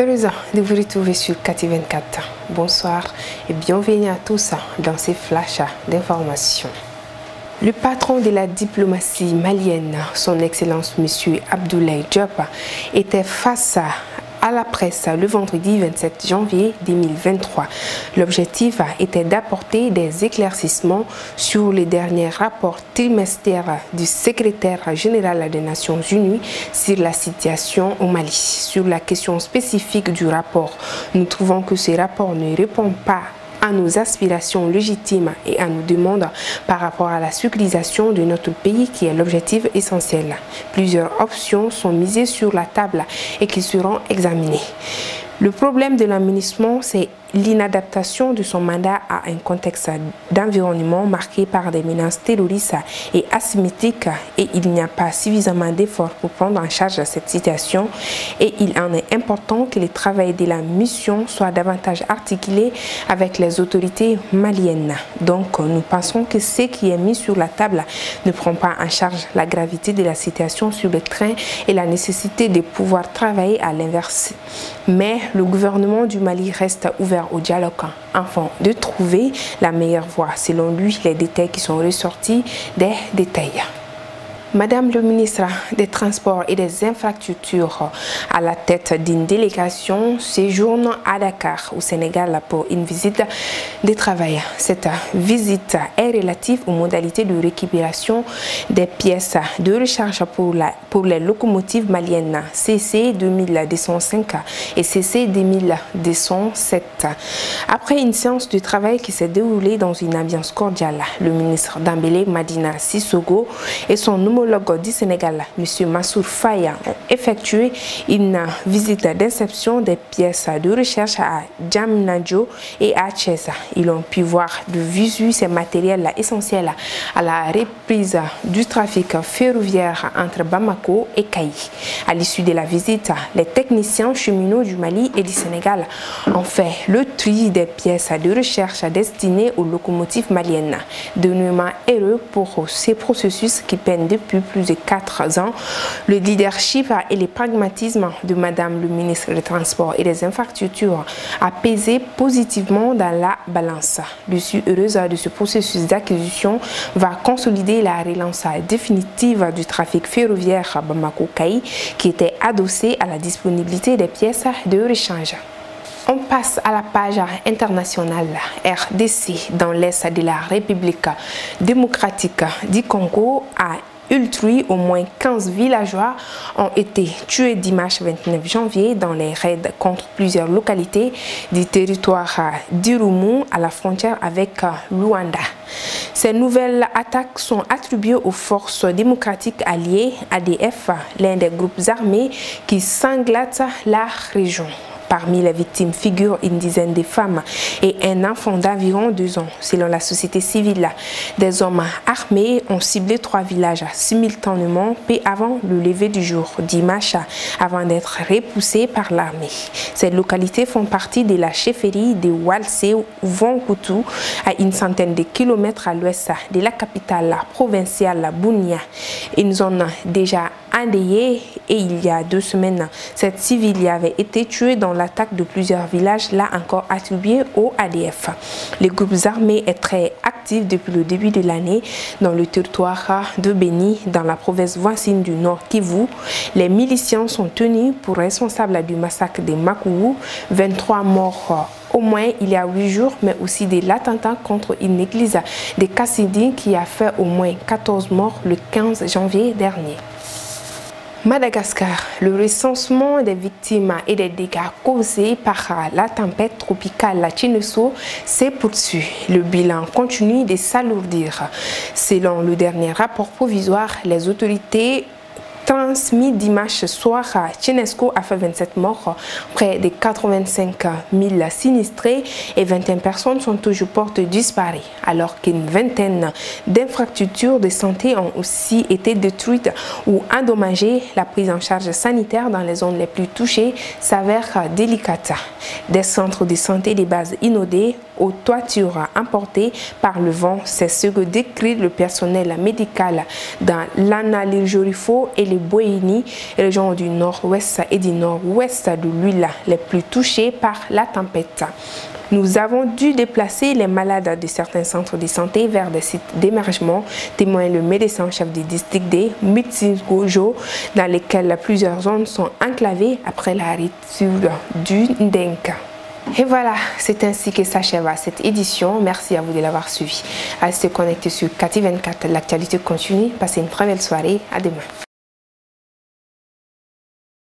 Heureuse de vous retrouver sur KT24. Bonsoir et bienvenue à tous dans ces flashs d'informations. Le patron de la diplomatie malienne, son Excellence M. Abdoulaye Diop, était face à la presse le vendredi 27 janvier 2023. L'objectif était d'apporter des éclaircissements sur les derniers rapports trimestriels du secrétaire général des Nations Unies sur la situation au Mali. Sur la question spécifique du rapport, nous trouvons que ce rapport ne répond pas à nos aspirations légitimes et à nos demandes par rapport à la sécurisation de notre pays qui est l'objectif essentiel. Plusieurs options sont misées sur la table et qui seront examinées. Le problème de l'administration, c'est l'inadaptation de son mandat à un contexte d'environnement marqué par des menaces terroristes et asymétriques, et il n'y a pas suffisamment d'efforts pour prendre en charge cette situation, et il en est important que le travail de la mission soit davantage articulé avec les autorités maliennes. Donc nous pensons que ce qui est mis sur la table ne prend pas en charge la gravité de la situation sur le terrain et la nécessité de pouvoir travailler à l'inverse. Mais le gouvernement du Mali reste ouvert au dialogue afin de trouver la meilleure voie. Selon lui, les détails qui sont ressortis des détails. Madame le ministre des Transports et des Infrastructures, à la tête d'une délégation, séjourne à Dakar, au Sénégal, pour une visite de travail. Cette visite est relative aux modalités de récupération des pièces de recharge pour les locomotives maliennes CC 2205 et CC 2207. Après une séance de travail qui s'est déroulée dans une ambiance cordiale, le ministre Dambélé Madina Sissoko et son homologue du Sénégal, M. Mansour Faye, ont effectué une visite d'inception des pièces de recherche à Djamnadio et à Thiès. Ils ont pu voir de visu ces matériels essentiels à la reprise du trafic ferroviaire entre Bamako et Kayi. À l'issue de la visite, les techniciens cheminots du Mali et du Sénégal ont fait le tri des pièces de recherche destinées aux locomotives maliennes. Dénouement heureux pour ces processus qui peinent depuis plus de 4 ans. Le leadership et le pragmatisme de Madame le ministre des Transports et des Infrastructures a pesé positivement dans la balance. Je suis heureuse de ce processus d'acquisition va consolider la relance définitive du trafic ferroviaire Bamako-Kayi qui était adossé à la disponibilité des pièces de rechange. On passe à la page internationale. RDC, dans l'est de la République démocratique du Congo, a Ultruy, au moins 15 villageois ont été tués dimanche 29 janvier dans les raids contre plusieurs localités du territoire d'Irumu à la frontière avec Luanda. Ces nouvelles attaques sont attribuées aux forces démocratiques alliées ADF, l'un des groupes armés qui sanglatent la région. Parmi les victimes figurent une dizaine de femmes et un enfant d'environ 2 ans. Selon la société civile, des hommes armés ont ciblé 3 villages simultanément peu avant le lever du jour, dimanche, avant d'être repoussés par l'armée. Ces localités font partie de la chefferie de Walsé ou Vonkutu, à une centaine de kilomètres à l'ouest de la capitale provinciale Bunia. Une zone déjà endeuillée, et il y a 2 semaines, cette civile avait été tuée dans l'attaque de plusieurs villages, là encore attribués au ADF. Les groupes armés est très actif depuis le début de l'année dans le territoire de Beni, dans la province voisine du Nord Kivu. Les miliciens sont tenus pour responsables du massacre de Makougou, 23 morts au moins il y a 8 jours, mais aussi de l'attentat contre une église de Kassidi qui a fait au moins 14 morts le 15 janvier dernier. Madagascar, le recensement des victimes et des dégâts causés par la tempête tropicale Chineso s'est poursuivi. Le bilan continue de s'alourdir. Selon le dernier rapport provisoire, les autorités transmis dimanche soir, Chinesco a fait 27 morts, près de 85 000 sinistrés et 21 personnes sont toujours portées disparues, alors qu'une vingtaine d'infrastructures de santé ont aussi été détruites ou endommagées. La prise en charge sanitaire dans les zones les plus touchées s'avère délicate. Des centres de santé de base inondés, aux toitures emportées par le vent. C'est ce que décrit le personnel médical dans l'Analirjorifo et les Boéni, régions du nord-ouest et du nord-ouest de l'île les plus touchées par la tempête. Nous avons dû déplacer les malades de certains centres de santé vers des sites d'émergement, témoigne le médecin-chef du district de Mitsigojo, dans lesquels plusieurs zones sont enclavées après la rupture du Ndenka. Et voilà, c'est ainsi que s'achève cette édition. Merci à vous de l'avoir suivi. Restez connectés sur KT24, l'actualité continue. Passez une très belle soirée. À demain.